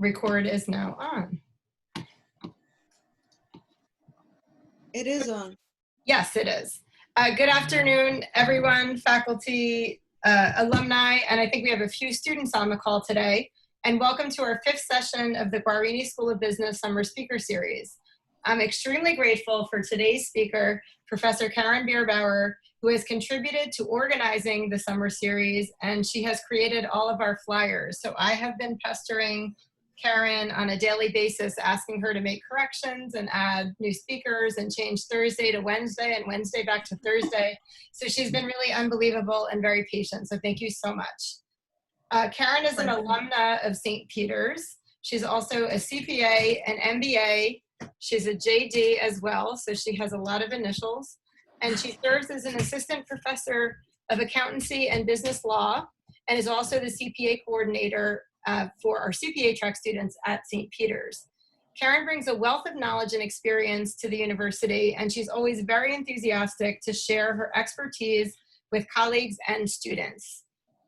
record is now on. It is on. Yes, it is. Good afternoon, everyone, faculty, alumni, and I think we have a few students on the call today. And welcome to our 5th session of the Guarini School of Business Summer Speaker Series. I'm extremely grateful for today's speaker, Professor Karen Beerbower, who has contributed to organizing the summer series, and she has created all of our flyers. So I have been pestering Karen on a daily basis, asking her to make corrections and add new speakers and change Thursday to Wednesday and Wednesday back to Thursday. So she's been really unbelievable and very patient. So thank you so much. Karen is an alumna of St. Peter's. She's also a CPA, an MBA. She's a JD as well, so she has a lot of initials. And she serves as an assistant professor of accountancy and business law, and is also the CPA coordinator for our CPA track students at St. Peter's. Karen brings a wealth of knowledge and experience to the university, and she's always very enthusiastic to share her expertise with colleagues and students.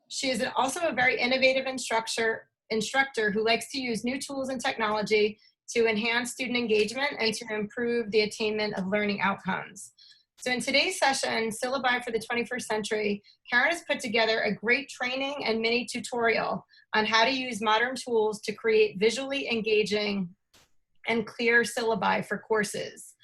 She is also a very innovative instructor who likes to use new tools and technology to enhance student engagement and to improve the attainment of learning outcomes. So in today's session, Syllabi for the 21st Century, Karen has put together a great training and mini tutorial on how to use modern tools to create visually engaging and clear syllabi for courses.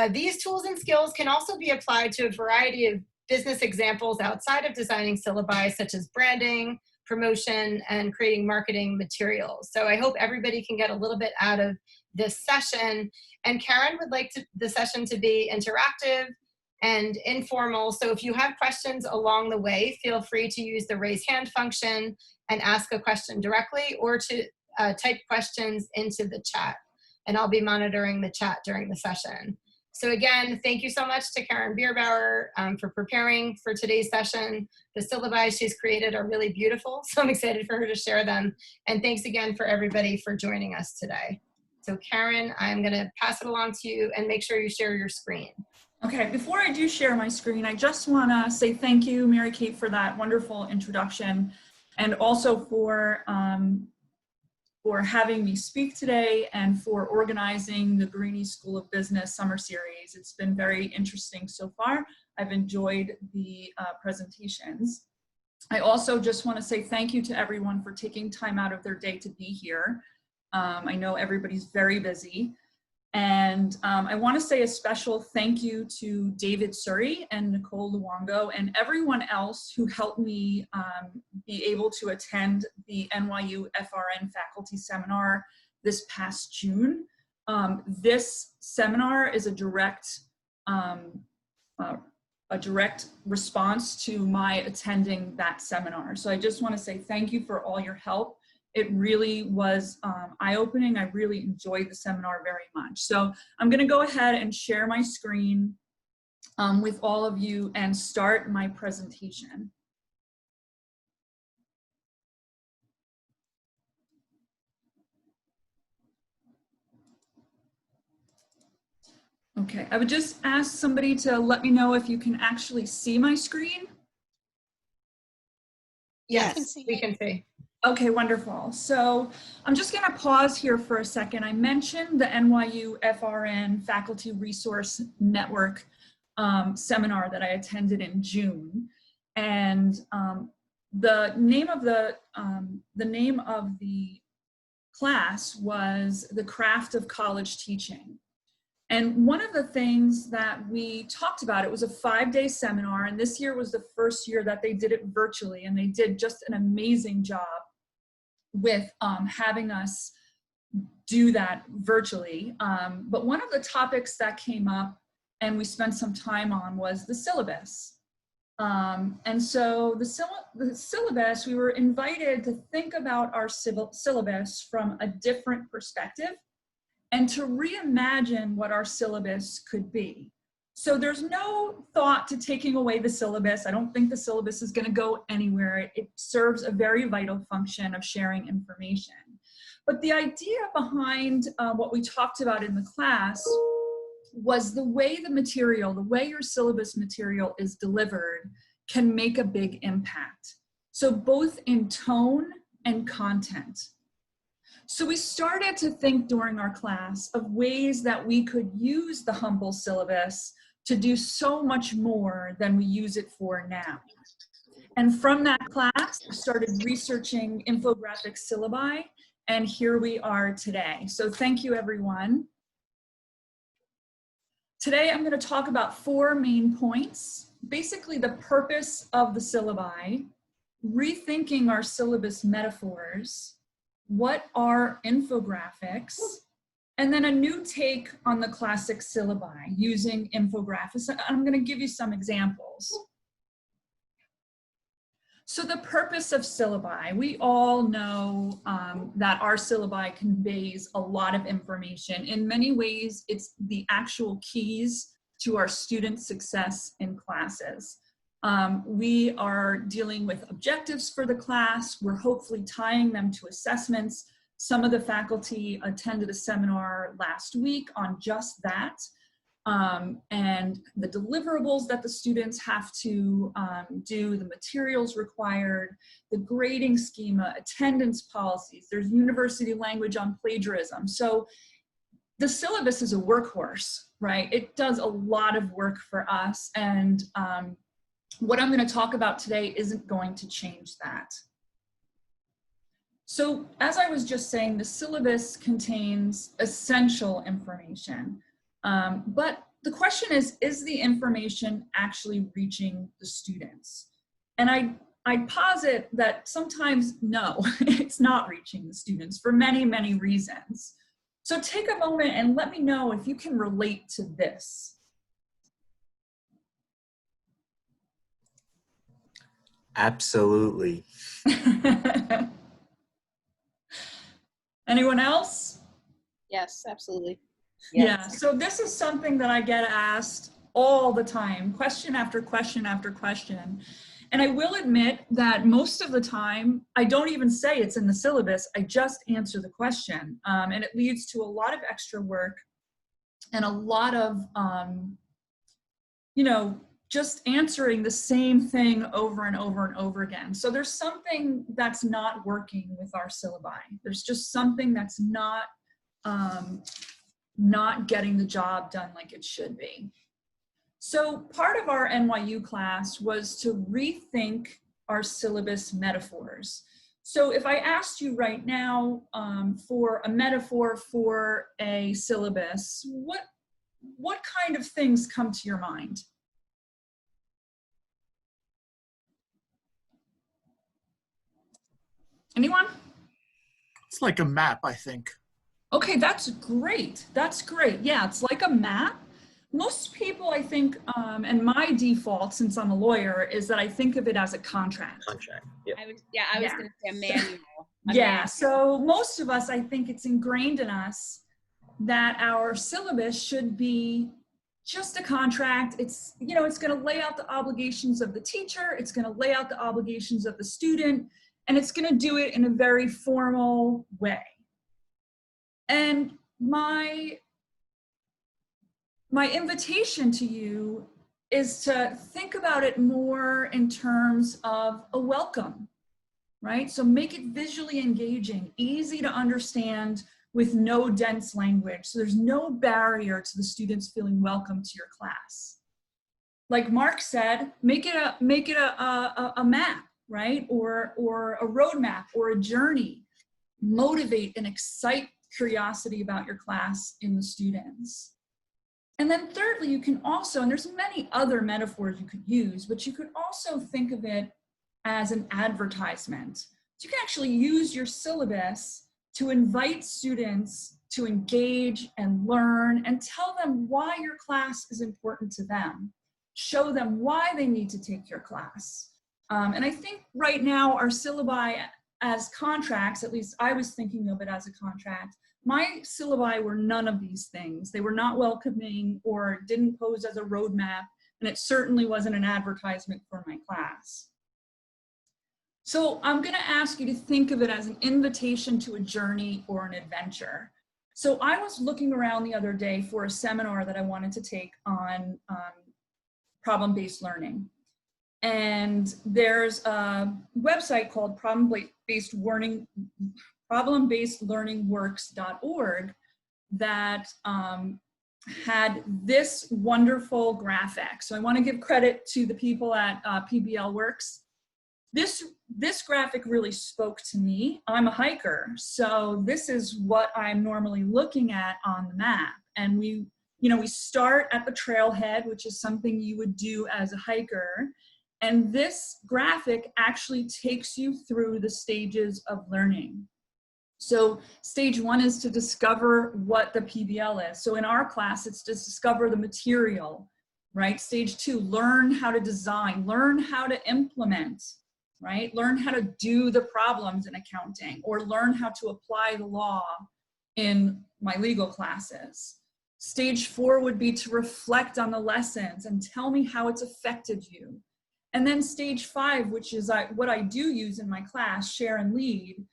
These tools and skills can also be applied to a variety of business examples outside of designing syllabi, such as branding, promotion, and creating marketing materials. So I hope everybody can get a little bit out of this session. And Karen would like the session to be interactive and informal. So if you have questions along the way, feel free to use the raise hand function and ask a question directly, or to type questions into the chat. And I'll be monitoring the chat during the session. So again, thank you so much to Karen Beerbower for preparing for today's session. The syllabi she's created are really beautiful, so I'm excited for her to share them. And thanks again for everybody for joining us today. So Karen, I'm gonna pass it along to you and make sure you share your screen. Okay, before I do share my screen, I just wanna say thank you, Mary Kate, for that wonderful introduction, and also for having me speak today and for organizing the Guarini School of Business Summer Series. It's been very interesting so far. I've enjoyed the presentations. I also just want to say thank you to everyone for taking time out of their day to be here. I know everybody's very busy. And I want to say a special thank you to David Surrey and Nicole Luongo and everyone else who helped me be able to attend the NYU FRN faculty seminar this past June. This seminar is a direct response to my attending that seminar. So I just want to say thank you for all your help. It really was eye-opening. I really enjoyed the seminar very much. So I'm going to go ahead and share my screen with all of you and start my presentation. Okay, I would just ask somebody to let me know if you can actually see my screen. Yes, we can see. Okay, wonderful. So I'm just going to pause here for a second. I mentioned the NYU FRN Faculty Resource Network seminar that I attended in June, and the name of the class was The Craft of College Teaching. And one of the things that we talked about, it was a 5-day seminar, and this year was the first year that they did it virtually, and they did just an amazing job with having us do that virtually. But one of the topics that came up and we spent some time on was the syllabus. And so the syllabus, we were invited to think about our syllabus from a different perspective and to reimagine what our syllabus could be. So there's no thought to taking away the syllabus. I don't think the syllabus is going to go anywhere. It serves a very vital function of sharing information. But the idea behind what we talked about in the class was the way the material, the way your syllabus material is delivered can make a big impact. So both in tone and content. So we started to think during our class of ways that we could use the humble syllabus to do so much more than we use it for now. And from that class, we started researching infographic syllabi, and here we are today. So thank you, everyone. Today, I'm going to talk about 4 main points. Basically, the purpose of the syllabi, rethinking our syllabus metaphors, what are infographics, and then a new take on the classic syllabi using infographics. I'm going to give you some examples. So the purpose of syllabi, we all know that our syllabi conveys a lot of information. In many ways, it's the actual keys to our student success in classes. We are dealing with objectives for the class. We're hopefully tying them to assessments. Some of the faculty attended a seminar last week on just that. And the deliverables that the students have to do, the materials required, the grading schema, attendance policies. There's university language on plagiarism. So the syllabus is a workhorse, right? It does a lot of work for us, and what I'm going to talk about today isn't going to change that. So as I was just saying, the syllabus contains essential information. But the question is the information actually reaching the students? And I posit that sometimes, no, it's not reaching the students for many, many reasons. So take a moment and let me know if you can relate to this. Absolutely. Anyone else? Yes, absolutely. Yeah, so this is something that I get asked all the time, question after question after question. And I will admit that most of the time, I don't even say it's in the syllabus, I just answer the question. And it leads to a lot of extra work and a lot of, you know, just answering the same thing over and over and over again. So there's something that's not working with our syllabi. There's just something that's not getting the job done like it should be. So part of our NYU class was to rethink our syllabus metaphors. So if I asked you right now for a metaphor for a syllabus, what kind of things come to your mind? Anyone? It's like a map, I think. Okay, that's great. That's great. Yeah, it's like a map. Most people, I think, and my default, since I'm a lawyer, is that I think of it as a contract. Yep. I was going to say a manual. Yeah, so most of us, I think it's ingrained in us that our syllabus should be just a contract. It's, you know, it's going to lay out the obligations of the teacher. It's going to lay out the obligations of the student, and it's going to do it in a very formal way. And my invitation to you is to think about it more in terms of a welcome, right? So make it visually engaging, easy to understand with no dense language. So there's no barrier to the students feeling welcome to your class. Like Mark said, make it a map, right? Or a roadmap or a journey. Motivate and excite curiosity about your class in the students. And then thirdly, you can also, and there's many other metaphors you could use, but you could also think of it as an advertisement. So you can actually use your syllabus to invite students to engage and learn and tell them why your class is important to them. Show them why they need to take your class. And I think right now our syllabi as contracts, at least I was thinking of it as a contract, my syllabi were none of these things. They were not welcoming or didn't pose as a roadmap, and it certainly wasn't an advertisement for my class. So I'm gonna ask you to think of it as an invitation to a journey or an adventure. So I was looking around the other day for a seminar that I wanted to take on problem-based learning. And there's a website called problem-based problembased.learningworks.org that had this wonderful graphic. So I want to give credit to the people at PBL Works. This graphic really spoke to me. I'm a hiker, so this is what I'm normally looking at on the map. And we start at the trailhead, which is something you would do as a hiker. And this graphic actually takes you through the stages of learning. So stage 1 is to discover what the PBL is. So in our class, it's to discover the material, right? Stage 2, learn how to design, learn how to implement, right? Learn how to do the problems in accounting, or learn how to apply the law in my legal classes. Stage 4 would be to reflect on the lessons and tell me how it's affected you. And then stage 5, which is what I do use in my class, share and lead,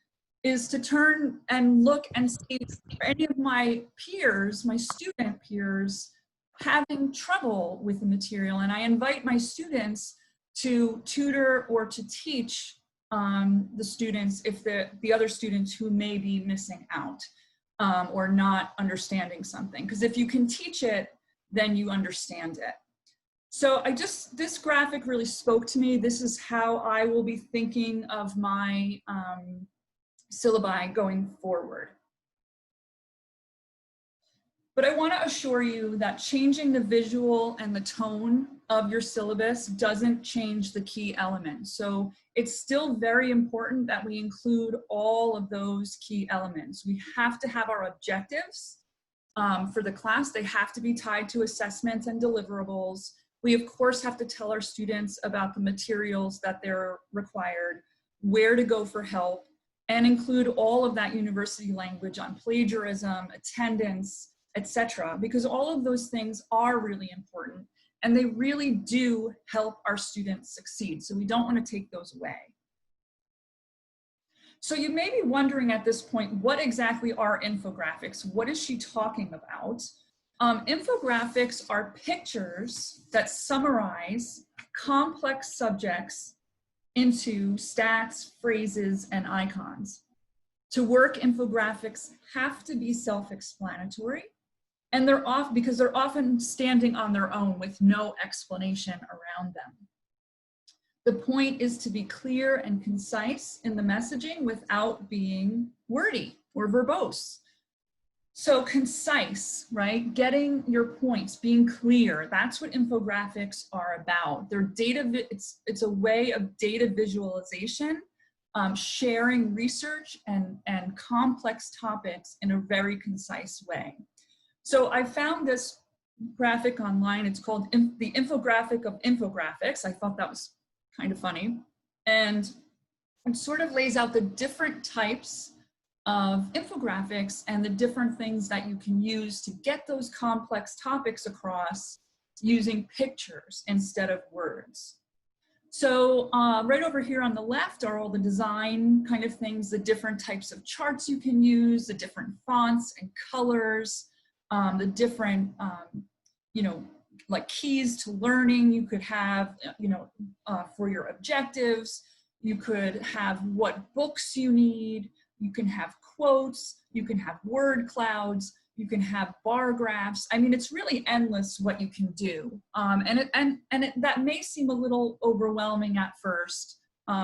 is to turn and look and see are any of my peers, my student peers, having trouble with the material. And I invite my students to tutor or to teach the students if the other students who may be missing out or not understanding something. Because if you can teach it, then you understand it. So this graphic really spoke to me. This is how I will be thinking of my syllabi going forward. But I want to assure you that changing the visual and the tone of your syllabus doesn't change the key elements. So it's still very important that we include all of those key elements. We have to have our objectives for the class. They have to be tied to assessments and deliverables. We of course have to tell our students about the materials that they're required, where to go for help, and include all of that university language on plagiarism, attendance, etc. Because all of those things are really important and they really do help our students succeed. So we don't want to take those away. So you may be wondering at this point, what exactly are infographics? What is she talking about? Infographics are pictures that summarize complex subjects into stats, phrases, and icons. To work, infographics have to be self-explanatory, and they're off because they're often standing on their own with no explanation around them. The point is to be clear and concise in the messaging without being wordy or verbose. So concise, right? Getting your points, being clear, that's what infographics are about. They're it's a way of data visualization, sharing research and complex topics in a very concise way. So I found this graphic online. It's called the infographic of infographics. I thought that was kind of funny. And it sort of lays out the different types of infographics and the different things that you can use to get those complex topics across using pictures instead of words. So right over here on the left are all the design kind of things, the different types of charts you can use, the different fonts and colors, the different, like keys to learning you could have, for your objectives. You could have what books you need. You can have quotes, you can have word clouds, you can have bar graphs. I mean, it's really endless what you can do. That may seem a little overwhelming at first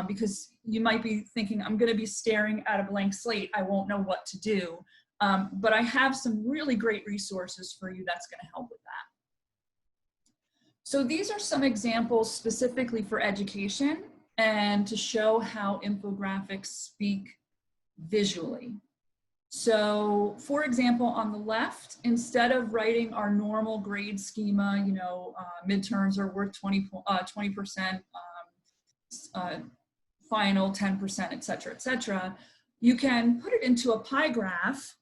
because you might be thinking, I'm gonna be staring at a blank slate, I won't know what to do. But I have some really great resources for you that's gonna help with that. So these are some examples specifically for education and to show how infographics speak visually. So for example, on the left, instead of writing our normal grade schema, midterms are worth 20%, final 10%, et cetera, you can put it into a pie graph,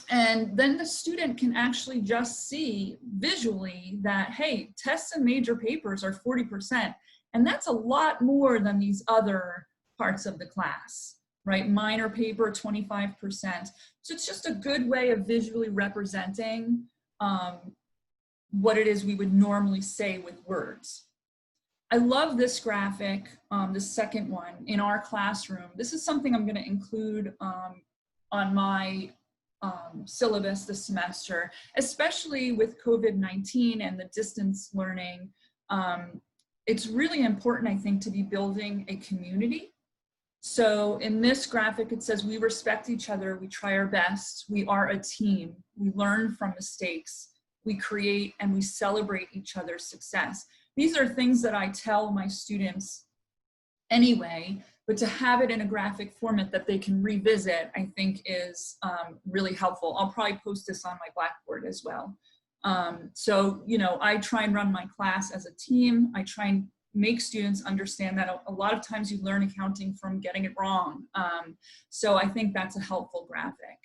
and then the student can actually just see visually that, hey, tests and major papers are 40%, and that's a lot more than these other parts of the class. Right, minor paper, 25%. So it's just a good way of visually representing what it is we would normally say with words. I love this graphic, the second one, in our classroom. This is something I'm going to include on my syllabus this semester, especially with COVID-19 and the distance learning. It's really important, I think, to be building a community. So in this graphic, it says we respect each other, we try our best, we are a team, we learn from mistakes, we create and we celebrate each other's success. These are things that I tell my students anyway, but to have it in a graphic format that they can revisit, I think is really helpful. I'll probably post this on my Blackboard as well. So, you know, I try and run my class as a team. I try and make students understand that a lot of times you learn accounting from getting it wrong. So I think that's a helpful graphic.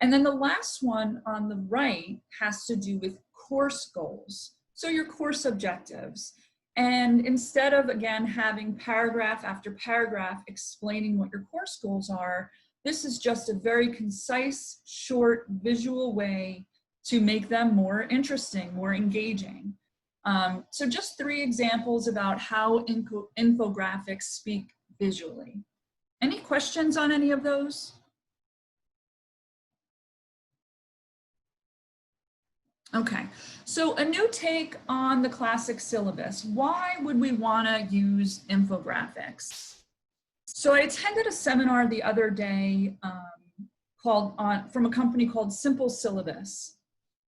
And then the last one on the right has to do with course goals. So your course objectives. And instead of, again, having paragraph after paragraph explaining what your course goals are, this is just a very concise, short, visual way to make them more interesting, more engaging. So just 3 examples about how infographics speak visually. Any questions on any of those? Okay, so a new take on the classic syllabus. Why would we want to use infographics? So I attended a seminar the other day from a company called Simple Syllabus.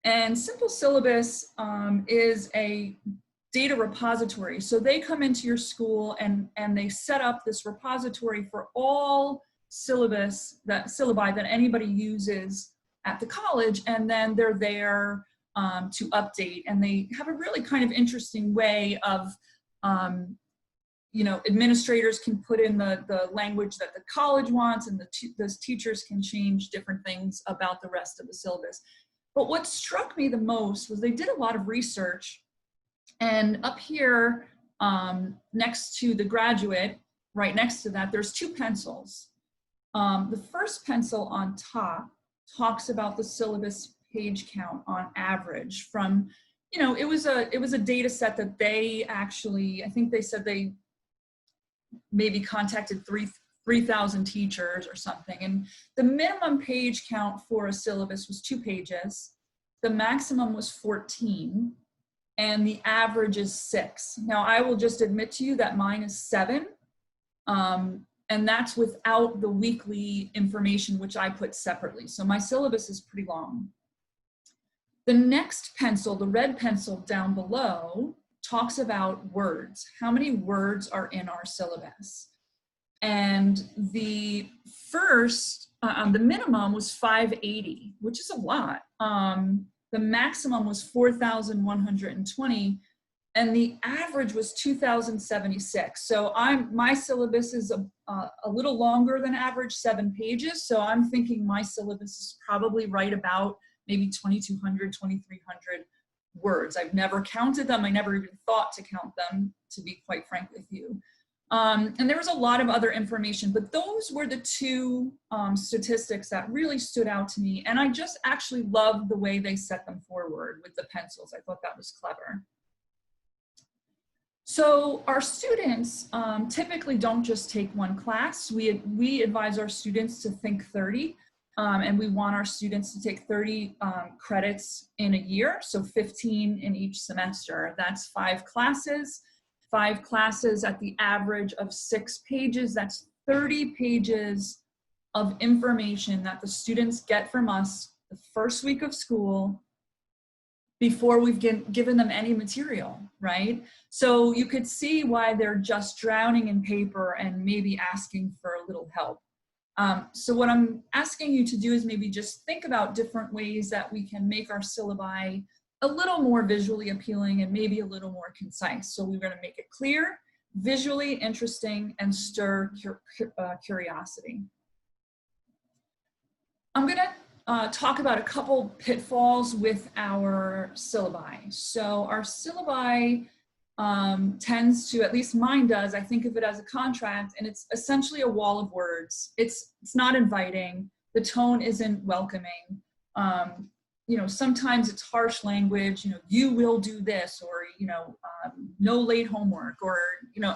And Simple Syllabus is a data repository. So they come into your school and they set up this repository for all syllabi that anybody uses at the college, and then they're there to update, and they have a really kind of interesting way of, you know, administrators can put in the language that the college wants, and those teachers can change different things about the rest of the syllabus. But what struck me the most was they did a lot of research, and up here next to the graduate, right next to that, there's 2 pencils. The first pencil on top talks about the syllabus page count on average from, you know, it was a data set that they actually, I think they said they maybe contacted 3,000 teachers or something. And the minimum page count for a syllabus was 2 pages. The maximum was 14, and the average is 6. Now, I will just admit to you that mine is 7. And that's without the weekly information, which I put separately. So my syllabus is pretty long. The next pencil, the red pencil down below, talks about words. How many words are in our syllabus? And the first, the minimum was 580, which is a lot. The maximum was 4,120, and the average was 2,076. So my syllabus is a little longer than average, 7 pages. So I'm thinking my syllabus is probably right about maybe 2,200, 2,300 words. I've never counted them. I never even thought to count them, to be quite frank with you. And there was a lot of other information, but those were the 2 statistics that really stood out to me. And I just actually loved the way they set them forward with the pencils. I thought that was clever. So our students typically don't just take 1 class. We advise our students to think 30. And we want our students to take 30 credits in a year, so 15 in each semester. That's 5 classes. 5 classes at the average of 6 pages. That's 30 pages of information that the students get from us the first week of school before we've given them any material, right? So you could see why they're just drowning in paper and maybe asking for a little help. So what I'm asking you to do is maybe just think about different ways that we can make our syllabi a little more visually appealing and maybe a little more concise. So we're going to make it clear, visually interesting, and stir curiosity. I'm going to talk about a couple pitfalls with our syllabi. So our syllabi tends to, at least mine does, I think of it as a contract, and it's essentially a wall of words. It's not inviting. The tone isn't welcoming. sometimes it's harsh language, you will do this, or, no late homework, or,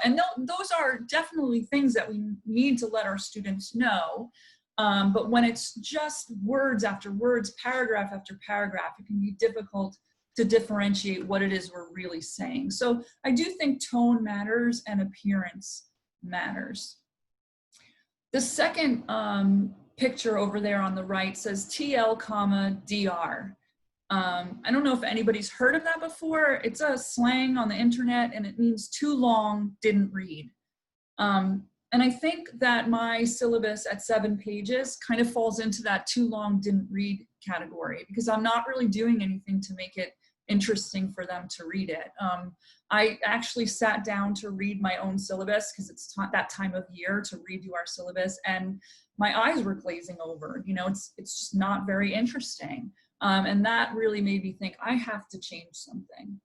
and those are definitely things that we need to let our students know. But when it's just words after words, paragraph after paragraph, it can be difficult to differentiate what it is we're really saying. So I do think tone matters and appearance matters. The second picture over there on the right says TL, DR. I don't know if anybody's heard of that before. It's a slang on the internet, and it means too long, didn't read. And I think that my syllabus at 7 pages kind of falls into that too long, didn't read category, because I'm not really doing anything to make it interesting for them to read it. I actually sat down to read my own syllabus, because it's that time of year to redo our syllabus, and my eyes were glazing over. It's just not very interesting. And that really made me think I have to change something.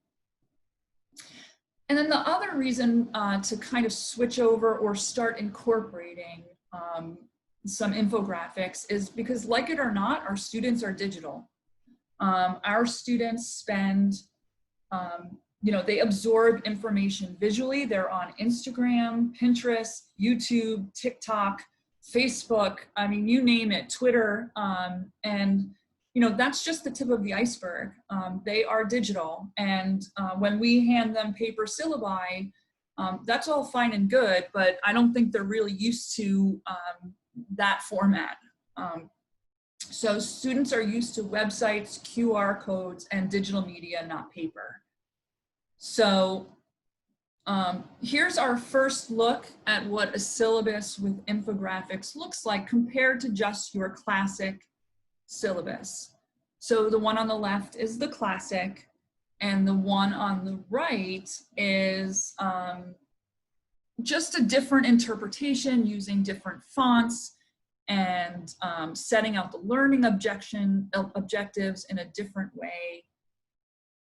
And then the other reason to kind of switch over or start incorporating some infographics is because, like it or not, our students are digital. Our students spend, they absorb information visually. They're on Instagram, Pinterest, YouTube, TikTok, Facebook, you name it, Twitter, and that's just the tip of the iceberg. They are digital, and when we hand them paper syllabi, that's all fine and good, but I don't think they're really used to that format. So students are used to websites, QR codes, and digital media, not paper. So here's our first look at what a syllabus with infographics looks like compared to just your classic syllabus. So the one on the left is the classic, and the one on the right is just a different interpretation using different fonts and setting out the learning objectives in a different way.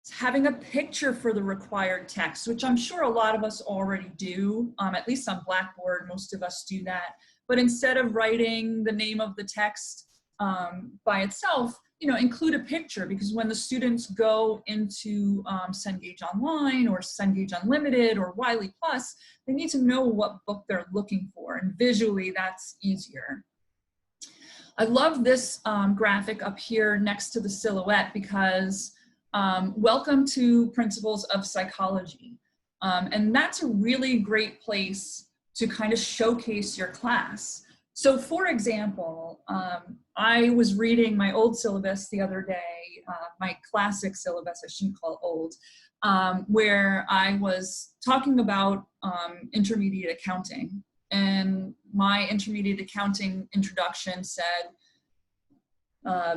It's having a picture for the required text, which I'm sure a lot of us already do, at least on Blackboard, most of us do that. But instead of writing the name of the text by itself, include a picture, because when the students go into Cengage Online or Cengage Unlimited or Wiley Plus, they need to know what book they're looking for, and visually that's easier. I love this graphic up here next to the silhouette, because welcome to Principles of Psychology. And that's a really great place to kind of showcase your class. So for example, I was reading my old syllabus the other day, my classic syllabus, I shouldn't call it old, where I was talking about intermediate accounting. And my intermediate accounting introduction said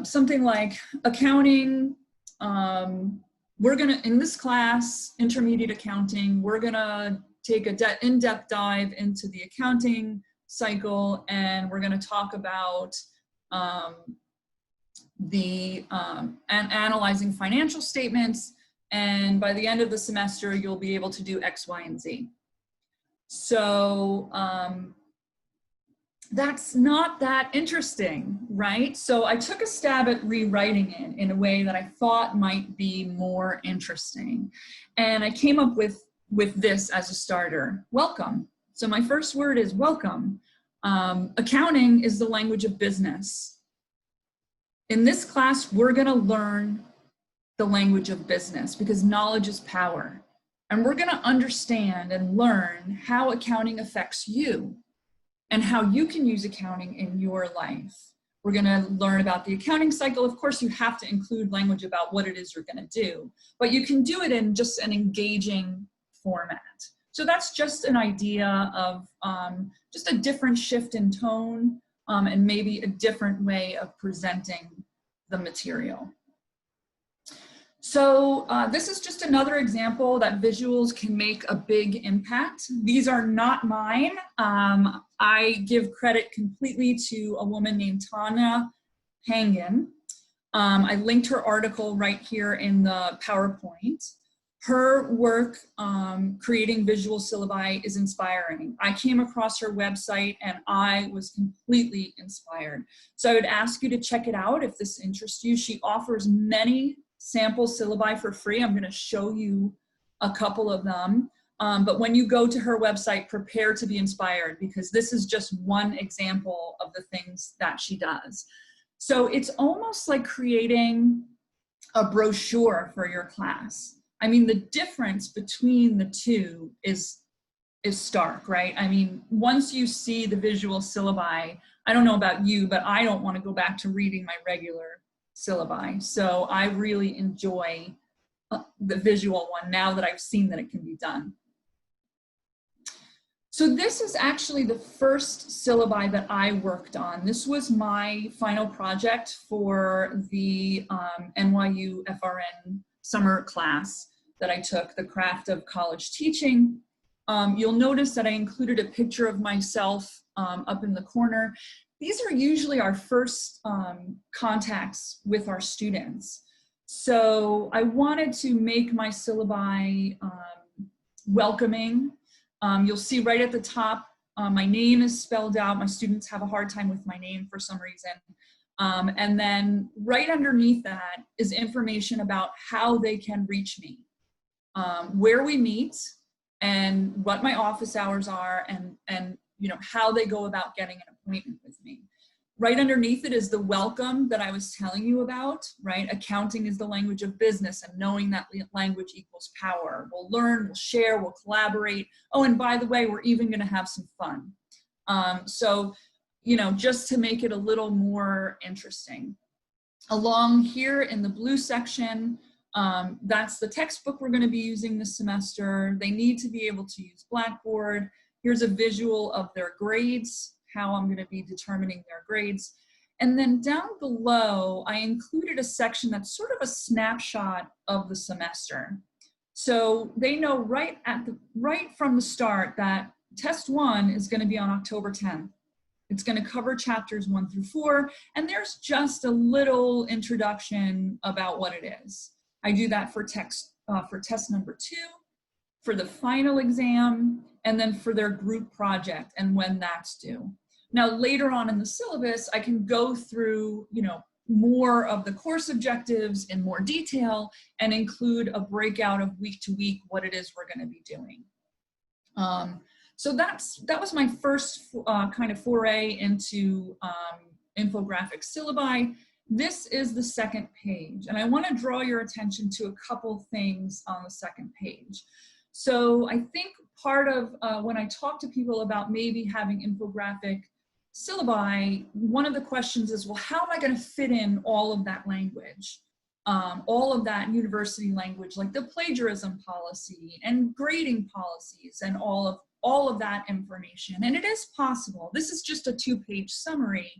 something like, accounting, we're gonna, in this class, intermediate accounting, we're gonna take a in-depth dive into the accounting cycle, and we're going to talk about analyzing financial statements, and by the end of the semester you'll be able to do X, Y, and Z. So that's not that interesting, right? So I took a stab at rewriting it in a way that I thought might be more interesting, and I came up with this as a starter: welcome. So my first word is welcome. Accounting is the language of business. In this class, we're going to learn the language of business, because knowledge is power. And we're going to understand and learn how accounting affects you and how you can use accounting in your life. We're going to learn about the accounting cycle. Of course, you have to include language about what it is you're going to do, but you can do it in just an engaging format. So that's just an idea of just a different shift in tone and maybe a different way of presenting the material. So this is just another example that visuals can make a big impact. These are not mine. I give credit completely to a woman named Tanya Hangen. I linked her article right here in the PowerPoint. Her work creating visual syllabi is inspiring. I came across her website and I was completely inspired. So I would ask you to check it out if this interests you. She offers many sample syllabi for free. I'm going to show you a couple of them. But when you go to her website, prepare to be inspired, because this is just one example of the things that she does. So it's almost like creating a brochure for your class. I mean, the difference between the two is stark, right? I mean, once you see the visual syllabi, I don't know about you, but I don't want to go back to reading my regular syllabi. So I really enjoy the visual one now that I've seen that it can be done. So this is actually the first syllabi that I worked on. This was my final project for the NYU FRN summer class that I took, the craft of college teaching. You'll notice that I included a picture of myself up in the corner. These are usually our first contacts with our students. So I wanted to make my syllabi welcoming. You'll see right at the top, my name is spelled out. My students have a hard time with my name for some reason. And then right underneath that is information about how they can reach me, where we meet, and what my office hours are, and you know, how they go about getting an appointment with me. Right underneath it is the welcome that I was telling you about, right? Accounting is the language of business, and knowing that language equals power. We'll learn, we'll share, we'll collaborate. Oh, and by the way, we're even gonna have some fun. So, you know, just to make it a little more interesting. Along here in the blue section, that's the textbook we're gonna be using this semester. They need to be able to use Blackboard. Here's a visual of their grades, how I'm gonna be determining their grades. And then down below, I included a section that's sort of a snapshot of the semester. So they know right from the start that test 1 is gonna be on October 10th. It's gonna cover chapters 1 through 4, and there's just a little introduction about what it is. I do that for test number 2, for the final exam, and then for their group project and when that's due. Now, later on in the syllabus, I can go through, you know, more of the course objectives in more detail and include a breakout of week to week what it is we're going to be doing. So that was my first kind of foray into infographic syllabi. This is the second page, and I want to draw your attention to a couple things on the second page. So I think part of when I talk to people about maybe having infographic syllabi, one of the questions is, well, how am I going to fit in all of that language? All of that university language, like the plagiarism policy and grading policies and all of that information. And it is possible. This is just a 2-page summary.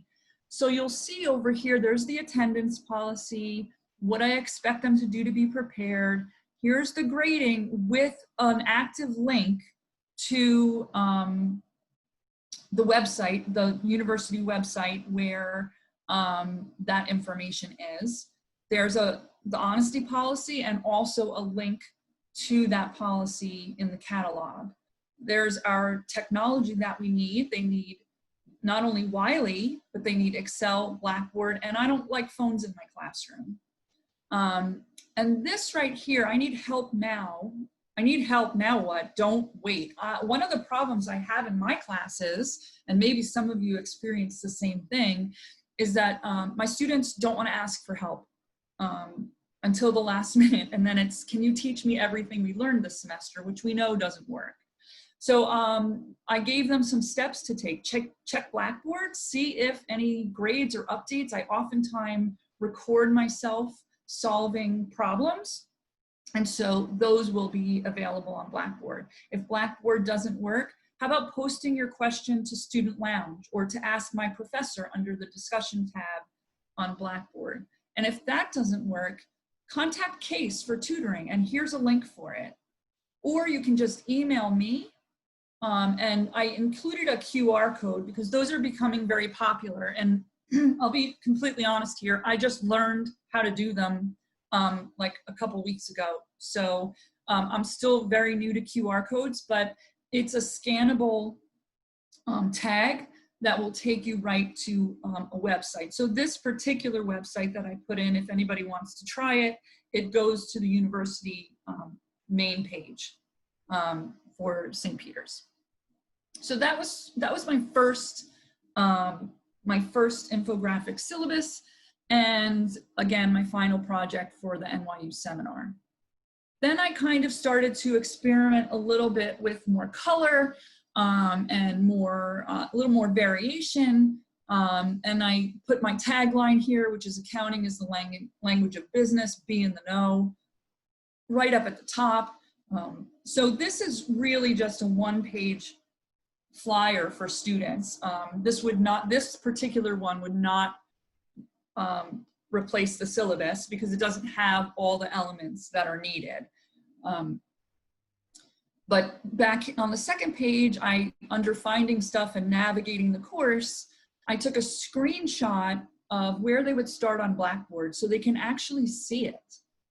So you'll see over here, there's the attendance policy, what I expect them to do to be prepared. Here's the grading with an active link to the website, the university website where that information is. There's the honesty policy and also a link to that policy in the catalog. There's our technology that we need. They need not only Wiley, but they need Excel, Blackboard, and I don't like phones in my classroom. And this right here, I need help now. I need help now what? Don't wait. One of the problems I have in my classes, and maybe some of you experience the same thing, is that my students don't want to ask for help until the last minute. And then it's, can you teach me everything we learned this semester, which we know doesn't work. So I gave them some steps to take. Check Blackboard, see if any grades or updates. I oftentimes record myself solving problems. And so those will be available on Blackboard. If Blackboard doesn't work, how about posting your question to Student Lounge or to Ask My Professor under the discussion tab on Blackboard? And if that doesn't work, contact Case for tutoring, and here's a link for it. Or you can just email me, and I included a QR code because those are becoming very popular. And I'll be completely honest here, I just learned how to do them like a couple weeks ago. So I'm still very new to QR codes, but it's a scannable tag that will take you right to a website. So this particular website that I put in, if anybody wants to try it, it goes to the university main page for St. Peter's. So that was my first infographic syllabus, and again, my final project for the NYU seminar. Then I kind of started to experiment a little bit with more color and more, a little more variation. And I put my tagline here, which is accounting is the language of business, be in the know, right up at the top. So this is really just a one-page flyer for students. This particular one would not replace the syllabus because it doesn't have all the elements that are needed. But back on the second page, under finding stuff and navigating the course, I took a screenshot of where they would start on Blackboard so they can actually see it,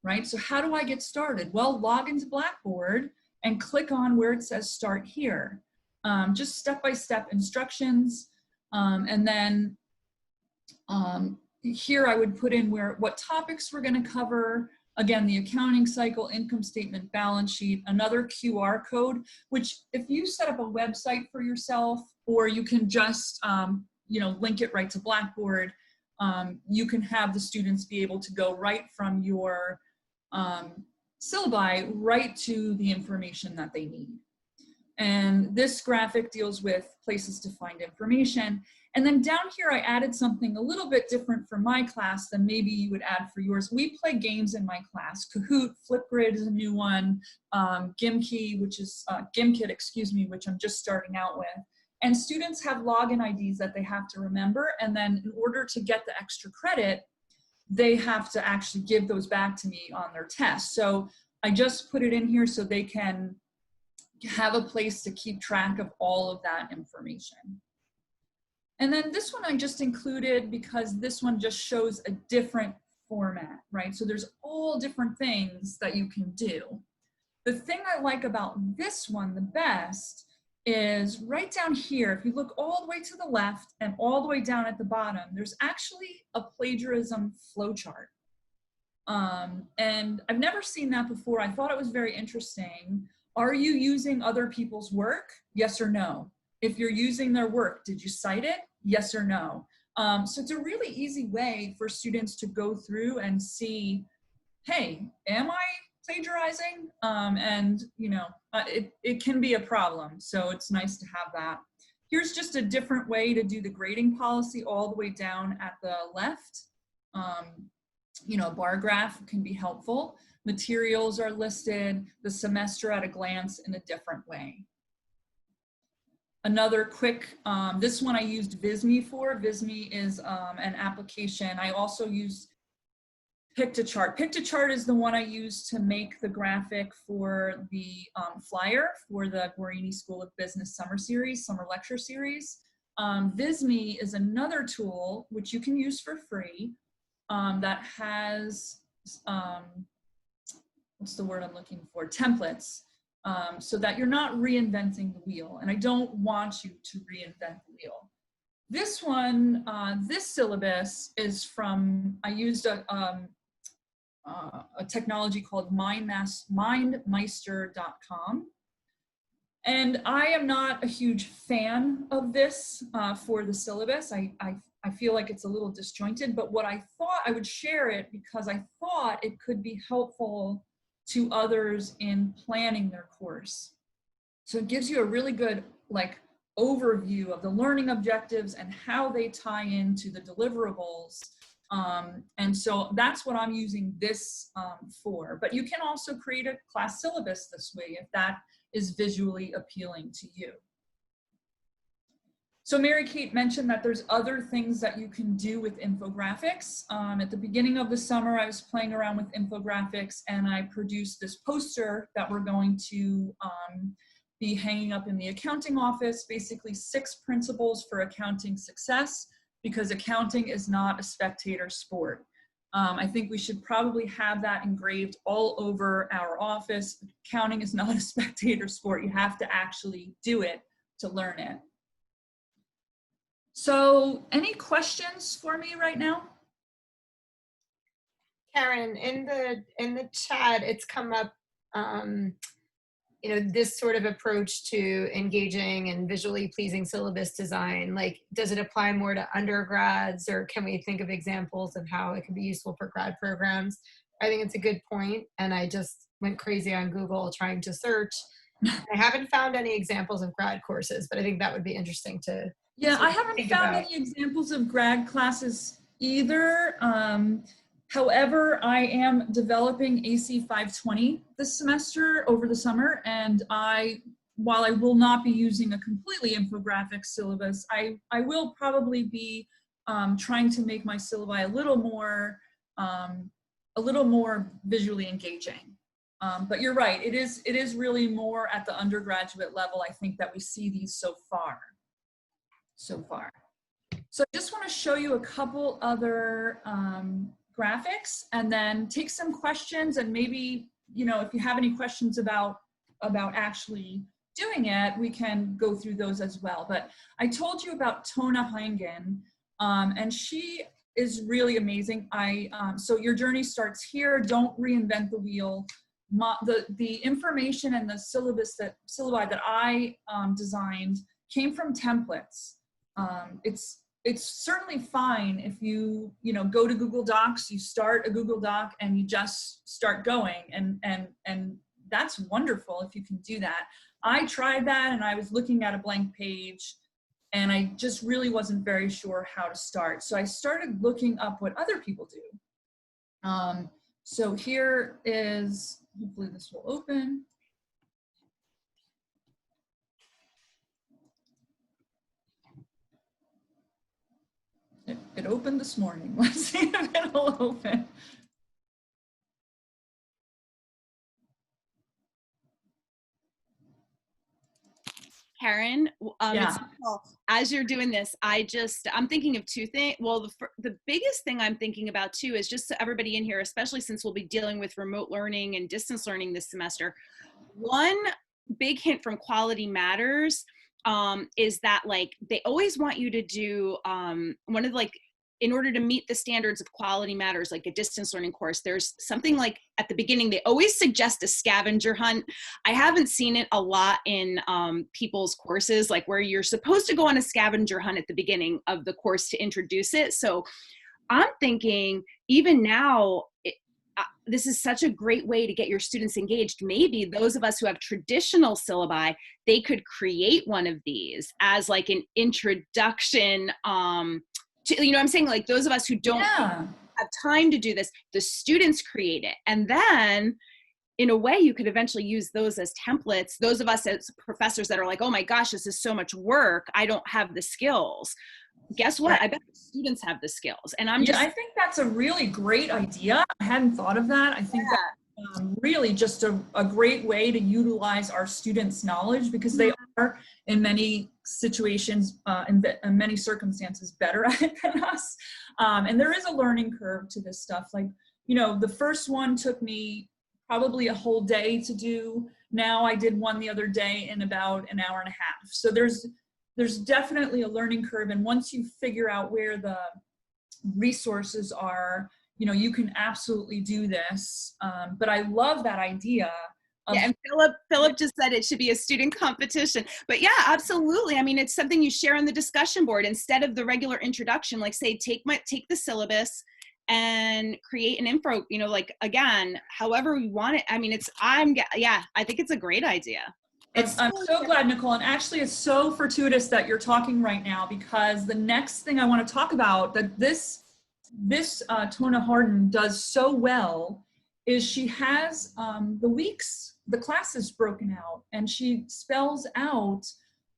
right? So how do I get started? Well, log into Blackboard and click on where it says start here. Just step-by-step instructions. And then here I would put in what topics we're gonna cover. Again, the accounting cycle, income statement, balance sheet, another QR code, which if you set up a website for yourself, or you can just link it right to Blackboard, you can have the students be able to go right from your syllabi right to the information that they need. And this graphic deals with places to find information. And then down here, I added something a little bit different for my class than maybe you would add for yours. We play games in my class. Kahoot, Flipgrid is a new one, Gimkit, which I'm just starting out with. And students have login IDs that they have to remember. And then in order to get the extra credit, they have to actually give those back to me on their test. So I just put it in here so they can have a place to keep track of all of that information. And then this one I just included because this one just shows a different format, right? So there's all different things that you can do. The thing I like about this one the best is right down here, if you look all the way to the left and all the way down at the bottom, there's actually a plagiarism flowchart. And I've never seen that before. I thought it was very interesting. Are you using other people's work? Yes or no? If you're using their work, did you cite it? Yes or no? So it's a really easy way for students to go through and see, hey, am I plagiarizing? And it can be a problem. So it's nice to have that. Here's just a different way to do the grading policy all the way down at the left. A bar graph can be helpful. Materials are listed, the semester at a glance in a different way. Another quick, this one I used Visme for. Visme is an application. I also used Pictochart. Pictochart is the one I used to make the graphic for the flyer for the Guarini School of Business summer lecture series. Visme is another tool which you can use for free that has, what's the word I'm looking for? Templates. So that you're not reinventing the wheel. And I don't want you to reinvent the wheel. This one, this syllabus is from, I used a technology called mindmeister.com. And I am not a huge fan of this for the syllabus. I feel like it's a little disjointed, but what I thought I would share it because I thought it could be helpful to others in planning their course. So it gives you a really good overview of the learning objectives and how they tie into the deliverables. And so that's what I'm using this for. But you can also create a class syllabus this way if that is visually appealing to you. So Mary Kate mentioned that there's other things that you can do with infographics. At the beginning of the summer, I was playing around with infographics and I produced this poster that we're going to be hanging up in the accounting office, basically 6 principles for accounting success, because accounting is not a spectator sport. I think we should probably have that engraved all over our office. Counting is not a spectator sport. You have to actually do it to learn it. So any questions for me right now? Karen, in the chat, it's come up, you know, this sort of approach to engaging and visually pleasing syllabus design. Like, does it apply more to undergrads, or can we think of examples of how it can be useful for grad programs? I think it's a good point, and I just went crazy on Google trying to search. I haven't found any examples of grad courses, but I think that would be interesting to Yeah, sort I of haven't think found about. any examples of grad classes either. However, I am developing AC 520 this semester over the summer, and while I will not be using a completely infographic syllabus, I will probably be trying to make my syllabi a little more visually engaging. But you're right, it is really more at the undergraduate level, I think, that we see these so far. So I just want to show you a couple other graphics, and then take some questions, and maybe, you know, if you have any questions about actually doing it, we can go through those as well. But I told you about Tona Heingen, and she is really amazing. So your journey starts here. Don't reinvent the wheel. The information and the syllabi that I designed came from templates. It's certainly fine if you go to Google Docs, you start a Google Doc and you just start going, and that's wonderful if you can do that. I tried that, and I was looking at a blank page, and I just really wasn't very sure how to start. So I started looking up what other people do. So here is, hopefully this will open. It opened this morning. Let's see if it'll open. Karen, Yeah. as you're doing this, I'm thinking of two things. Well, the biggest thing I'm thinking about too is just so everybody in here, especially since we'll be dealing with remote learning and distance learning this semester. One big hint from Quality Matters is that, like, they always want you to do in order to meet the standards of Quality Matters, like a distance learning course, there's something like at the beginning, they always suggest a scavenger hunt. I haven't seen it a lot in people's courses, like where you're supposed to go on a scavenger hunt at the beginning of the course to introduce it. So I'm thinking, even now, this is such a great way to get your students engaged. Maybe those of us who have traditional syllabi, they could create one of these as like an introduction I'm saying, like, those of us who don't have time to do this, the students create it. And then in a way, you could eventually use those as templates. Those of us as professors that are like, oh my gosh, this is so much work, I don't have the skills. Guess what? I bet the students have the skills. And I think that's a really great idea. I hadn't thought of that. I think that's really just a great way to utilize our students' knowledge, because they are, in many situations, in many circumstances, better at it than us. And there is a learning curve to this stuff. Like, the first one took me probably a whole day to do. Now I did one the other day in about an hour and a half. So there's definitely a learning curve. And once you figure out where the resources are, you can absolutely do this. But I love that idea. And Philip just said it should be a student competition. But yeah, absolutely. I mean, it's something you share on the discussion board instead of the regular introduction. Like, say, take the syllabus and create an info, like, again, however we want it. I mean, I think it's a great idea. I'm so glad, Nicole, and actually it's so fortuitous that you're talking right now, because the next thing I want to talk about that this Tona Harden does so well is she has the classes broken out, and she spells out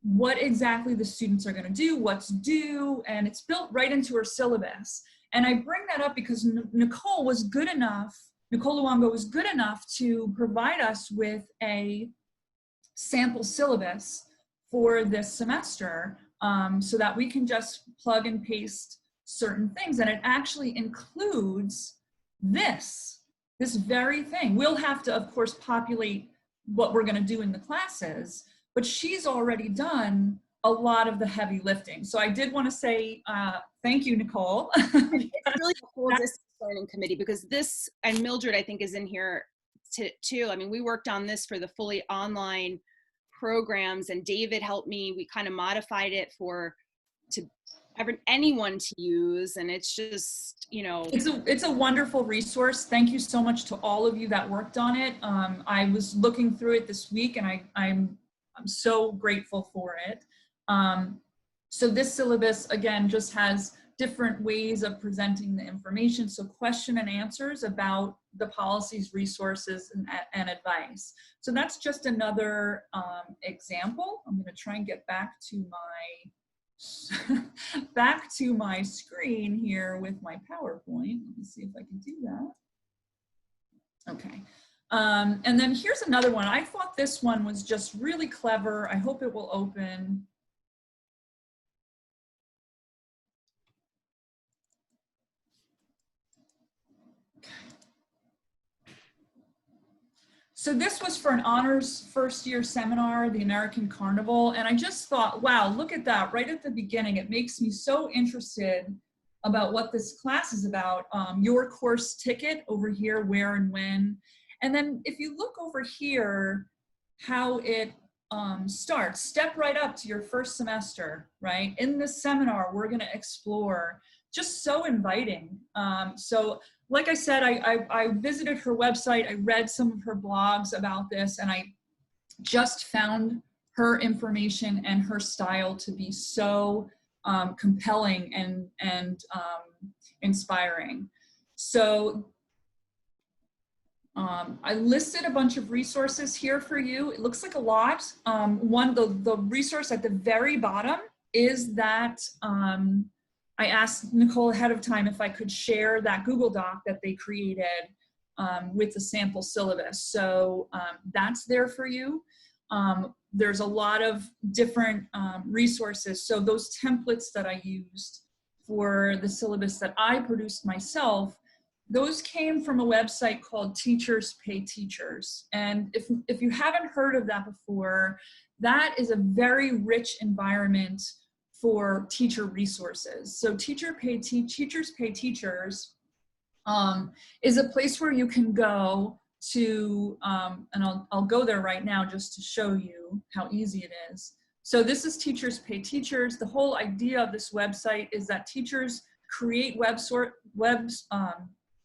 what exactly the students are going to do, what's due, and it's built right into her syllabus. And I bring that up because Nicole Luongo was good enough to provide us with a sample syllabus for this semester, so that we can just plug and paste certain things. And it actually includes this very thing. We'll have to, of course, populate what we're going to do in the classes, but she's already done a lot of the heavy lifting. So I did want to say thank you, Nicole. It's really a full distance learning committee, because this, and Mildred I think is in here too. I mean, we worked on this for the fully online programs, and David helped me. We kind of modified it to anyone to use, and it's just, you know, it's a wonderful resource. Thank you so much to all of you that worked on it. I was looking through it this week, and I'm so grateful for it. So this syllabus, again, just has different ways of presenting the information. So question and answers about the policies, resources, and advice. So that's just another example. I'm going to try and get back to my screen here with my PowerPoint. Let me see if I can do that. Okay. And then here's another one. I thought this one was just really clever. I hope it will open. So this was for an honors first year seminar, the American Carnival. And I just thought, wow, look at that right at the beginning. It makes me so interested about what this class is about. Your course ticket over here, where and when. And then if you look over here, how it starts, step right up to your first semester, right? In this seminar, we're gonna explore, just so inviting. So like I said, I visited her website, I read some of her blogs about this, and I just found her information and her style to be so compelling and inspiring. So I listed a bunch of resources here for you. It looks like a lot. The resource at the very bottom is that I asked Nicole ahead of time if I could share that Google Doc that they created with the sample syllabus. So that's there for you. There's a lot of different resources. So those templates that I used for the syllabus that I produced myself, those came from a website called Teachers Pay Teachers. And if you haven't heard of that before, that is a very rich environment for teacher resources. So Teachers Pay Teachers is a place where you can go to, and I'll go there right now just to show you how easy it is. So this is Teachers Pay Teachers. The whole idea of this website is that teachers create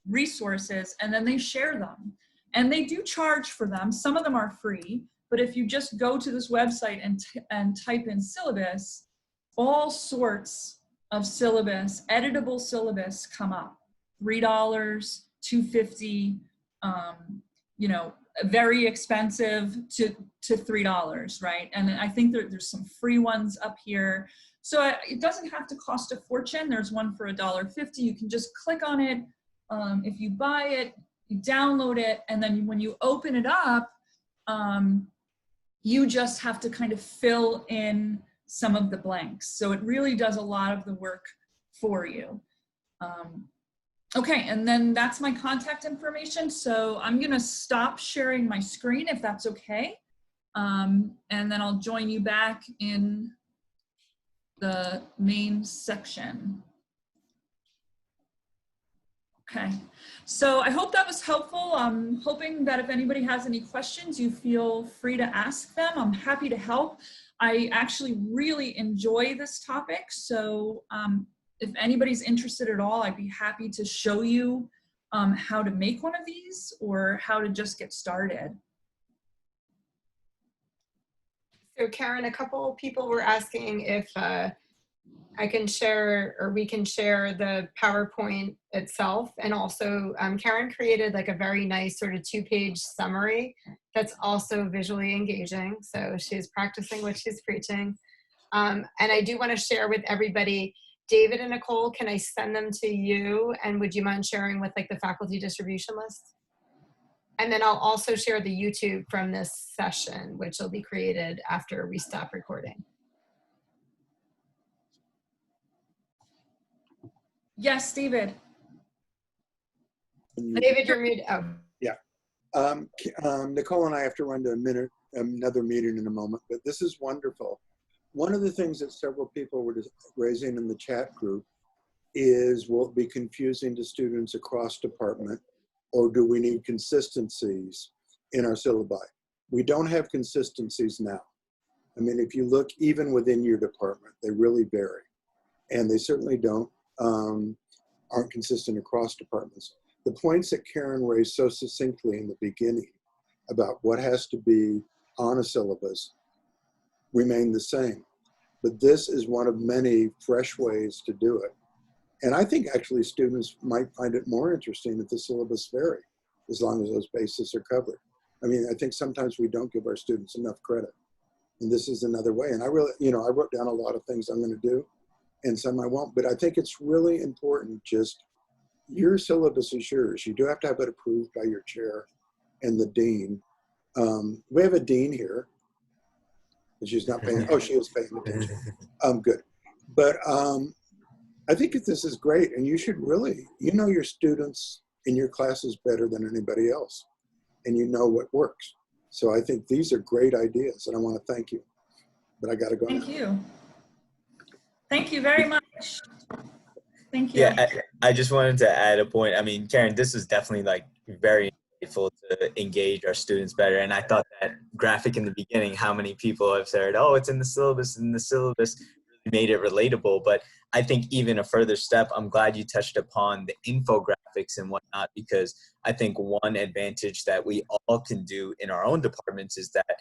resources and then they share them. And they do charge for them. Some of them are free, but if you just go to this website and type in syllabus, all sorts of syllabus, editable syllabus come up. $3, $2.50, you know, very expensive to $3, right? And I think there's some free ones up here. So it doesn't have to cost a fortune. There's one for $1.50. You can just click on it. If you buy it, you download it, and then when you open it up, you just have to kind of fill in some of the blanks. So it really does a lot of the work for you. Okay, and then that's my contact information. So I'm gonna stop sharing my screen if that's okay. And then I'll join you back in the main section. Okay, so I hope that was helpful. I'm hoping that if anybody has any questions, you feel free to ask them. I'm happy to help. I actually really enjoy this topic. So if anybody's interested at all, I'd be happy to show you how to make one of these or how to just get started. So Karen, a couple people were asking if I can share, or we can share the PowerPoint itself. And also Karen created like a very nice sort of 2-page summary that's also visually engaging. So she's practicing what she's preaching. And I do want to share with everybody, David and Nicole, can I send them to you? And would you mind sharing with like the faculty distribution list? And then I'll also share the YouTube from this session, which will be created after we stop recording. Yes, David. David, you're muted. Oh. Nicole and I have to run to another meeting in a moment, but this is wonderful. One of the things that several people were raising in the chat group is, will it be confusing to students across department, or do we need consistencies in our syllabi? We don't have consistencies now. I mean, if you look even within your department, they really vary. And they certainly aren't consistent across departments. The points that Karen raised so succinctly in the beginning about what has to be on a syllabus remain the same. But this is one of many fresh ways to do it. And I think actually students might find it more interesting if the syllabus vary, as long as those bases are covered. I mean, I think sometimes we don't give our students enough credit. And this is another way. And I really, I wrote down a lot of things I'm going to do, and some I won't. But I think it's really important, just your syllabus is yours. You do have to have it approved by your chair and the dean. We have a dean here. She's not paying, oh, she is paying attention. Good. But I think this is great, and you should really, your students in your classes better than anybody else, and you know what works. So I think these are great ideas, and I want to thank you. But I got to go now. Thank you. Thank you very much. Thank you. Yeah, I just wanted to add a point. I mean, Karen, this is definitely like very insightful to engage our students better. And I thought that graphic in the beginning, how many people have said, oh, it's in the syllabus, really made it relatable. But I think even a further step, I'm glad you touched upon the infographics and whatnot, because I think one advantage that we all can do in our own departments is that,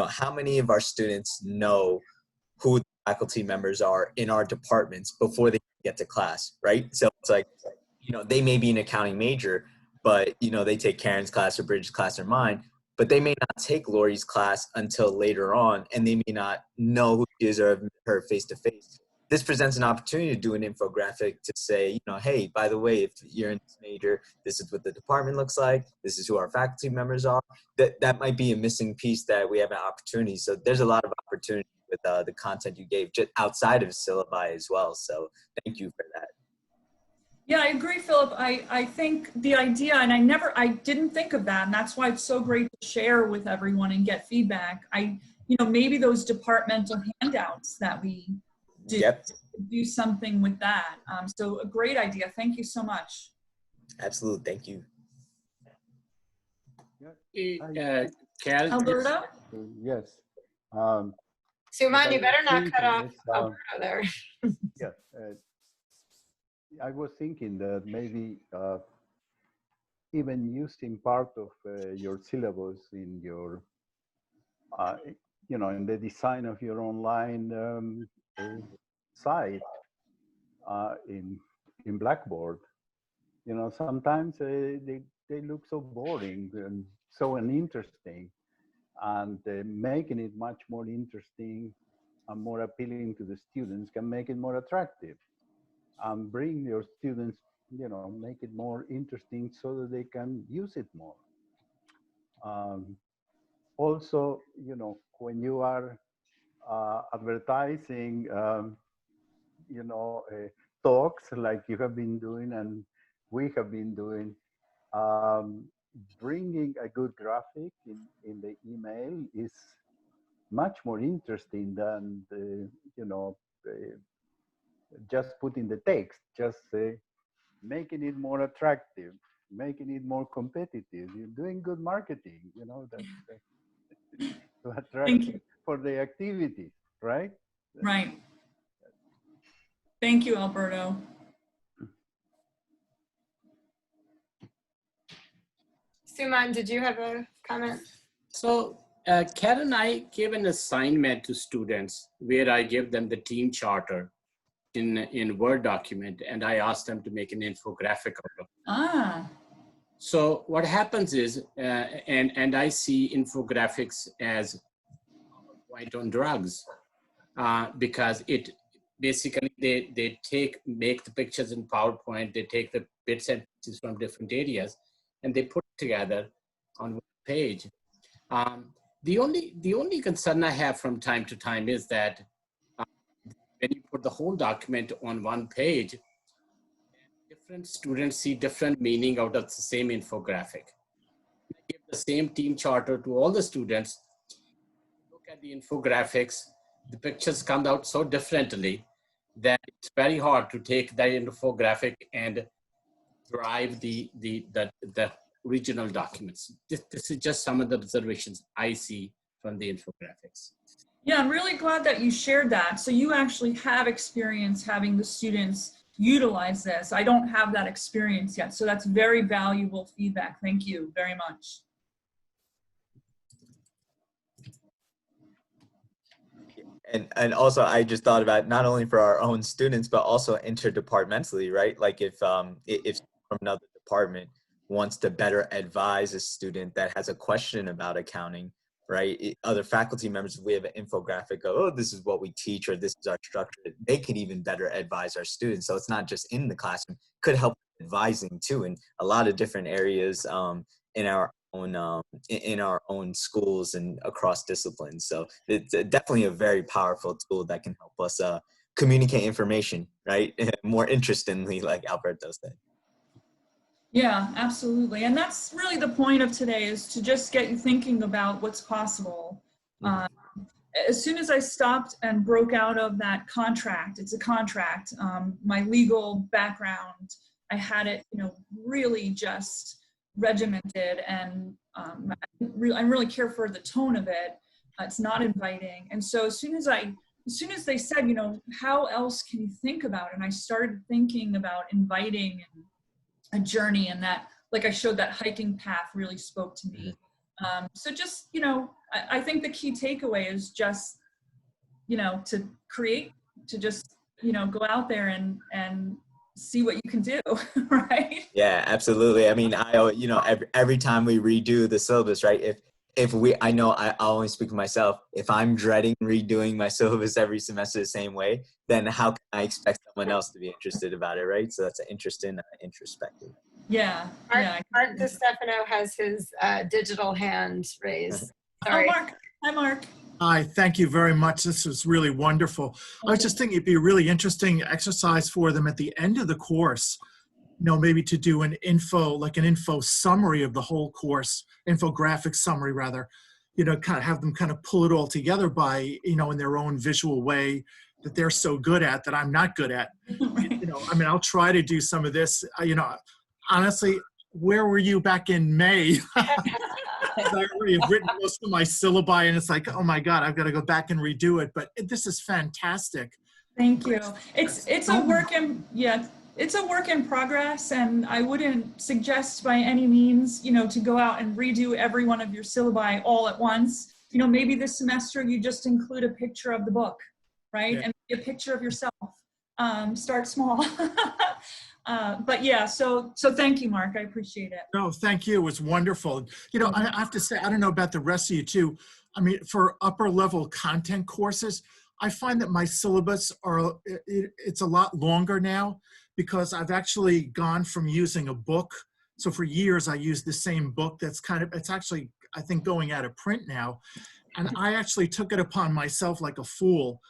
how many of our students know who the faculty members are in our departments before they get to class, right? So it's like, they may be an accounting major, but, they take Karen's class or Bridget's class or mine, but they may not take Lori's class until later on, and they may not know who she is or have met her face to face. This presents an opportunity to do an infographic to say, hey, by the way, if you're in this major, this is what the department looks like. This is who our faculty members are. That might be a missing piece that we have an opportunity. So there's a lot of opportunity with the content you gave just outside of syllabi as well. So thank you for that. Yeah, I agree, Philip. I think the idea, and I didn't think of that, and that's why it's so great to share with everyone and get feedback. Maybe those departmental handouts that we did, do something with that. So a great idea. Thank you so much. Absolutely. Thank you. Karen, Alberto? yes. Suman, you better not cut off Alberto there. Yeah. I was thinking that maybe even using part of your syllabus in your, in the design of your online site in Blackboard, sometimes they look so boring and so uninteresting, and making it much more interesting and more appealing to the students can make it more attractive. Bring your students, make it more interesting so that they can use it more. Also, when you are advertising, talks like you have been doing and we have been doing, bringing a good graphic in the email is much more interesting than just putting the text, just making it more attractive, making it more competitive. You're doing good marketing, that's to attract for the activity, right? Right. Thank you, Alberto. Suman, did you have a comment? So Karen, I gave an assignment to students where I give them the team charter in Word document, and I asked them to make an infographic of it. So what happens is, and I see infographics as white on drugs, because it basically they make the pictures in PowerPoint, they take the bits and pieces from different areas, and they put it together on one page. The only concern I have from time to time is that when you put the whole document on one page, different students see different meaning out of the same infographic. I give the same team charter to all the students. Look at the infographics, the pictures come out so differently that it's very hard to take that infographic and drive the regional documents. This is just some of the observations I see from the infographics. Yeah, I'm really glad that you shared that. So you actually have experience having the students utilize this. I don't have that experience yet. So that's very valuable feedback. Thank you very much. And also, I just thought about not only for our own students, but also interdepartmentally, right? Like if from another department wants to better advise a student that has a question about accounting, right? Other faculty members, if we have an infographic of, oh, this is what we teach, or this is our structure, they could even better advise our students. So it's not just in the classroom, could help advising too in a lot of different areas in our own schools and across disciplines. So it's definitely a very powerful tool that can help us communicate information, right? More interestingly, like Alberto said. Yeah, absolutely. And that's really the point of today, is to just get you thinking about what's possible. As soon as I stopped and broke out of that contract, it's a contract, my legal background, I had it, really just regimented, and I really care for the tone of it. It's not inviting. And so as soon as they said, how else can you think about it? And I started thinking about inviting and a journey, and that, like I showed, that hiking path really spoke to me. So just, I think the key takeaway is just, to create, to just, go out there and see what you can do, right? Yeah, absolutely. I mean, every time we redo the syllabus, right? I know I only speak for myself. If I'm dreading redoing my syllabus every semester the same way, then how can I expect someone else to be interested about it, right? So that's an interesting introspective. Yeah. Mark DeStefano has his digital hand raised. Sorry. Oh, Mark. Hi, Mark. Hi, thank you very much. This was really wonderful. I was just thinking it'd be a really interesting exercise for them at the end of the course, maybe to do an info summary of the whole course, infographic summary rather, kind of have them kind of pull it all together by, in their own visual way that they're so good at that I'm not good at. Right. I'll try to do some of this, honestly, where were you back in May? I already have written most of my syllabi, and it's like, oh my God, I've got to go back and redo it. But this is fantastic. Thank you. It's a work in progress, and I wouldn't suggest by any means, to go out and redo every one of your syllabi all at once. Maybe this semester you just include a picture of the book, right? Yeah. And a picture of yourself. Start small. But yeah, so thank you, Mark. I appreciate it. No, thank you. It was wonderful. I have to say, I don't know about the rest of you too. I mean, for upper level content courses, I find that my syllabus it's a lot longer now, because I've actually gone from using a book. So for years, I used the same book it's actually, I think, going out of print now. And I actually took it upon myself like a fool.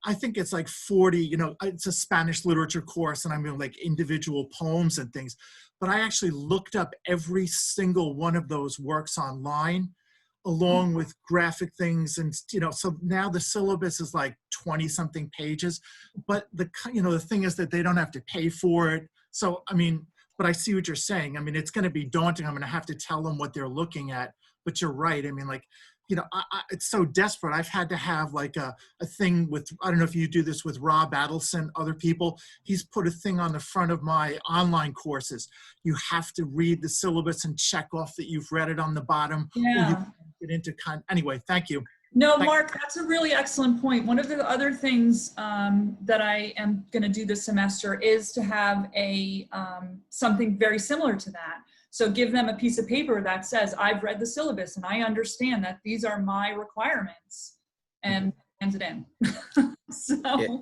I think it's like 40, it's a Spanish literature course, and I'm doing like individual poems and things. But I actually looked up every single one of those works online, along with graphic things. And, so now the syllabus is like 20 something pages, but the thing is that they don't have to pay for it. So, but I see what you're saying. It's going to be daunting. I'm going to have to tell them what they're looking at, but you're right. It's so desperate. I've had to have like a thing with, I don't know if you do this with Rob Adelson, other people. He's put a thing on the front of my online courses. You have to read the syllabus and check off that you've read it on the bottom. Yeah. Get into anyway, thank you. No, Mark, that's a really excellent point. One of the other things that I am going to do this semester is to have something very similar to that. So give them a piece of paper that says, I've read the syllabus and I understand that these are my requirements, and hands it in. So.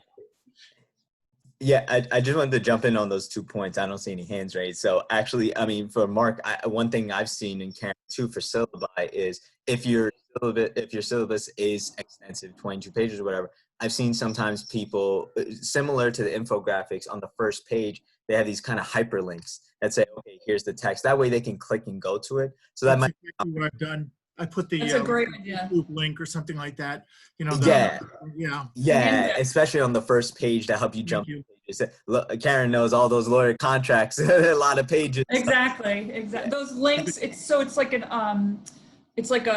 Yeah, I just wanted to jump in on those 2 points. I don't see any hands raised. So actually, for Mark, one thing I've seen in Karen too for syllabi is if your syllabus is extensive, 22 pages or whatever, I've seen sometimes people, similar to the infographics on the first page, they have these kind of hyperlinks that say, okay, here's the text. That way they can click and go to it. So that That's might, exactly what I've done. I put the That's a great idea. YouTube link or something like that. You know, yeah, yeah. especially on the first page to help you Thank jump. you. Pages. Look, Karen knows all those lawyer contracts, a lot of pages. Exactly. Those links. It's like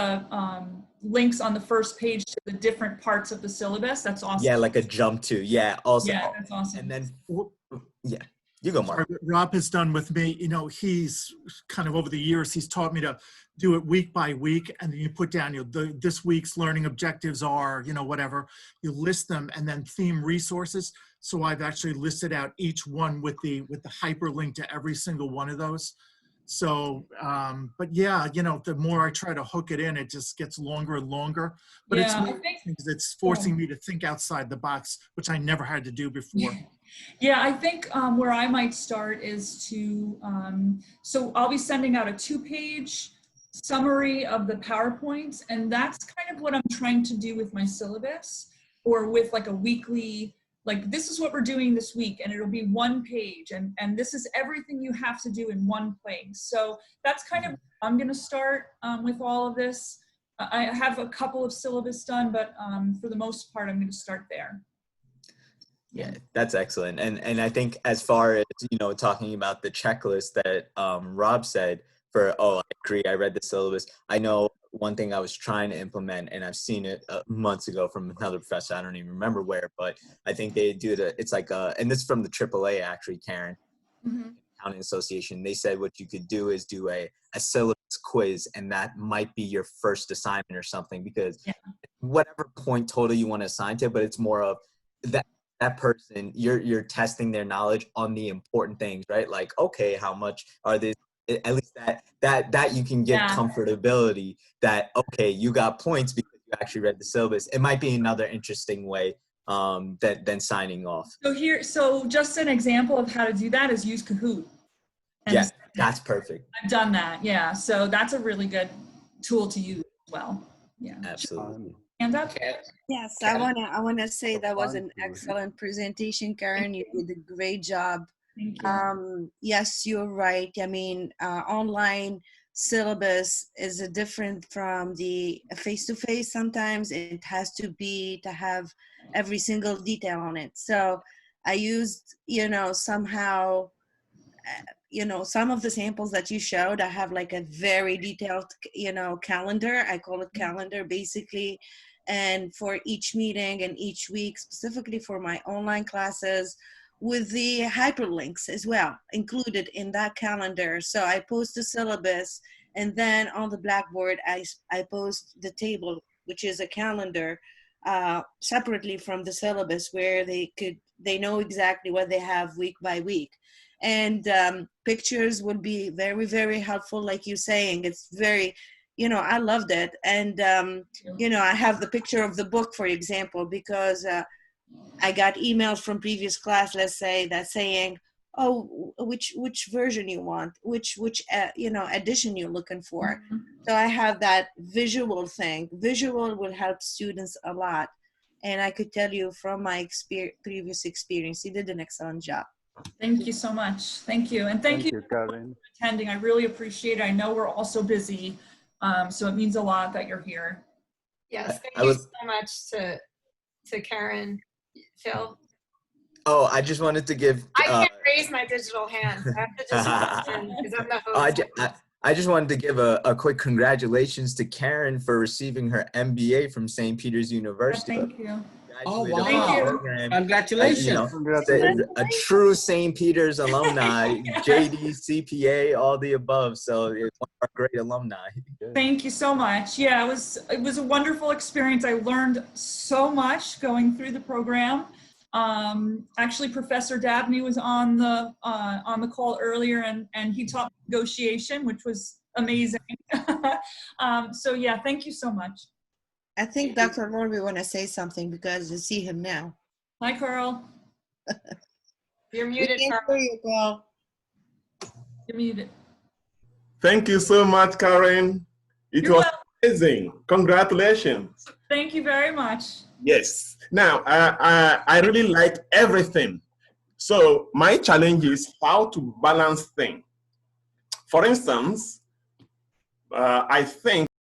links on the first page to the different parts of the syllabus. That's awesome. Yeah, like a jump to. Yeah, also. Yeah, that's awesome. And then, yeah, you go, Mark. What Rob has done with me, you know, he's kind of over the years, he's taught me to do it week by week, and then you put down, you know, this week's learning objectives are, you know, whatever, you list them, and then theme resources. So I've actually listed out each one with the hyperlink to every single one of those. So, but yeah, you know, the more I try to hook it in, it just gets longer and longer. But Yeah, it's forcing me to think outside the box, which I never had to do before. Yeah, I think where I might start is to, so I'll be sending out a 2-page summary of the PowerPoints, and that's kind of what I'm trying to do with my syllabus, or with like a weekly, like this is what we're doing this week, and it'll be 1 page, and this is everything you have to do in one place. So that's kind of, I'm gonna start with all of this. I have a couple of syllabus done, but for the most part, I'm gonna start there. Yeah, that's excellent. And I think as far as, you know, talking about the checklist that Rob said for, oh, I agree, I read the syllabus. I know one thing I was trying to implement, and I've seen it months ago from another professor, I don't even remember where, but I think they do it's like, and this is from the AAA actually, Karen, Accounting Association. They said what you could do is do a syllabus quiz, and that might be your first assignment or something, because whatever point total you want to assign to, but it's more of that person, you're testing their knowledge on the important things, right? Like, okay, how much are they, at least that you can get comfortability that, okay, you got points because you actually read the syllabus. It might be another interesting way than signing off. So just an example of how to do that is use Kahoot. Yeah, that's perfect. I've done that, yeah. So that's a really good tool to use as well. Yeah, absolutely. Hand up. Yes, I wanna say that was an excellent presentation, Karen. You did a great job. Thank you. Yes, you're right. I mean, online syllabus is different from the face-to-face. Sometimes it has to have every single detail on it. So I used, you know, somehow, you know, some of the samples that you showed, I have like a very detailed, you know, calendar. I call it calendar basically. And for each meeting and each week, specifically for my online classes, with the hyperlinks as well included in that calendar. So I post the syllabus, and then on the Blackboard, I post the table, which is a calendar separately from the syllabus, where they know exactly what they have week by week. And pictures would be very, very helpful. Like you're saying, it's very, you know, I loved it. And, you know, I have the picture of the book, for example, because I got emails from previous class, let's say, that saying, oh, which version you want, which you know, edition you're looking for. So I have that visual thing. Visual will help students a lot. And I could tell you from my previous experience, you did an excellent job. Thank you so much. Thank you. And thank you, Karen, for attending. I really appreciate it. I know we're all so busy, so it means a lot that you're here. Yes, thank you so much to Karen. Phil? Oh, I just wanted to give... I can't raise my digital hand. I have to just listen because I'm the host. I just wanted to give a quick congratulations to Karen for receiving her MBA from St. Peter's University. Thank you. Oh, wow. Thank you. Congratulations. You know, a true St. Peter's alumni, JD, CPA, all the above. So it's one of our great alumni. Thank you so much. Yeah, it was a wonderful experience. I learned so much going through the program. Actually, Professor Dabney was on the call earlier, and he taught negotiation, which was amazing. So yeah, thank you so much. I think Dr. Lord, we want to say something because you see him now. Hi, Carl. You're muted, We can't Carl. hear you, Carl. You're muted. Thank you so much, Karen. It was amazing. Congratulations. Thank you very much. Yes. Now, I really liked everything. So my challenge is how to balance things. For instance, I think